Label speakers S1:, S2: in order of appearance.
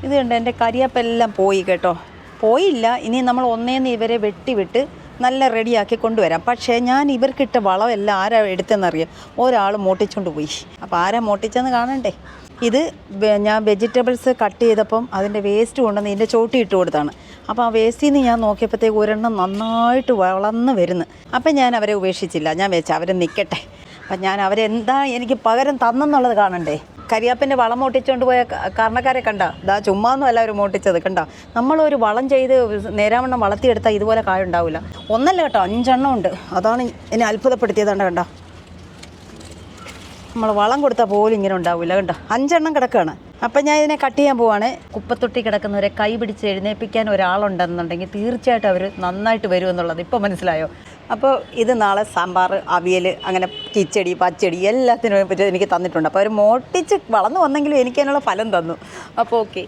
S1: ഇത് കണ്ട് എൻ്റെ കരിയാപ്പെല്ലാം പോയി കേട്ടോ. പോയില്ല, ഇനി നമ്മൾ ഒന്നേന്ന് ഇവരെ വെട്ടിവിട്ട് നല്ല റെഡിയാക്കി കൊണ്ടുവരാം. പക്ഷേ ഞാൻ ഇവർക്കിട്ട വളമെല്ലാം ആരാ എടുത്തെന്നറിയാം, ഒരാൾ മോട്ടിച്ചുകൊണ്ട് പോയി. അപ്പോൾ ആരാ മോട്ടിച്ചെന്ന് കാണണ്ടേ. ഇത് ഞാൻ വെജിറ്റബിൾസ് കട്ട് ചെയ്തപ്പം അതിൻ്റെ വേസ്റ്റ് കൊണ്ടുവന്ന് ഇതിൻ്റെ ചോട്ടി ഇട്ട് കൊടുത്താണ്. അപ്പോൾ ആ വേസ്റ്റിൽ നിന്ന് ഞാൻ നോക്കിയപ്പോഴത്തേക്ക് ഒരെണ്ണം നന്നായിട്ട് വളർന്ന് വരുന്നു. അപ്പം ഞാൻ അവരെ ഉപേക്ഷിച്ചില്ല. ഞാൻ വെച്ച് അവർ നിൽക്കട്ടെ. അപ്പം ഞാൻ അവരെന്താ എനിക്ക് പകരം തന്നെന്നുള്ളത് കാണണ്ടേ. കരിയാപ്പിൻ്റെ വളം മോട്ടിച്ചുകൊണ്ട് പോയ കാരണക്കാരെ കണ്ട, ഇതാ ചുമ്മാന്നും അല്ല അവർ മോട്ടിച്ചത് കണ്ട. നമ്മളൊരു വളം ചെയ്ത് നേരാവണ്ണം വളർത്തിയെടുത്താൽ ഇതുപോലെ കായ ഉണ്ടാവില്ല. ഒന്നല്ല കേട്ടോ, 5 എണ്ണം ഉണ്ട്. അതാണ് എന്നെ അത്ഭുതപ്പെടുത്തിയതാണ്ട് കണ്ട. നമ്മൾ വളം കൊടുത്താൽ പോലും ഇങ്ങനെ ഉണ്ടാവില്ല കണ്ട. 5 എണ്ണം കിടക്കുകയാണ്. അപ്പം ഞാൻ ഇതിനെ കട്ട് ചെയ്യാൻ പോവാണ്. കുപ്പത്തൊട്ടി കിടക്കുന്നവരെ കൈ പിടിച്ച് എഴുന്നേൽപ്പിക്കാൻ ഒരാളുണ്ടെന്നുണ്ടെങ്കിൽ തീർച്ചയായിട്ടും അവർ നന്നായിട്ട് വരുമെന്നുള്ളത് ഇപ്പോൾ മനസ്സിലായോ. അപ്പോൾ ഇത് നാളെ സാമ്പാർ, അവിയൽ, അങ്ങനെ കിച്ചടി, പച്ചടി എല്ലാത്തിനും പറ്റി എനിക്ക് തന്നിട്ടുണ്ട്. അപ്പോൾ അവർ മോട്ടിച്ച് വളർന്നു വന്നെങ്കിലും എനിക്ക് അതിനുള്ള ഫലം തന്നു. അപ്പോൾ ഓക്കെ.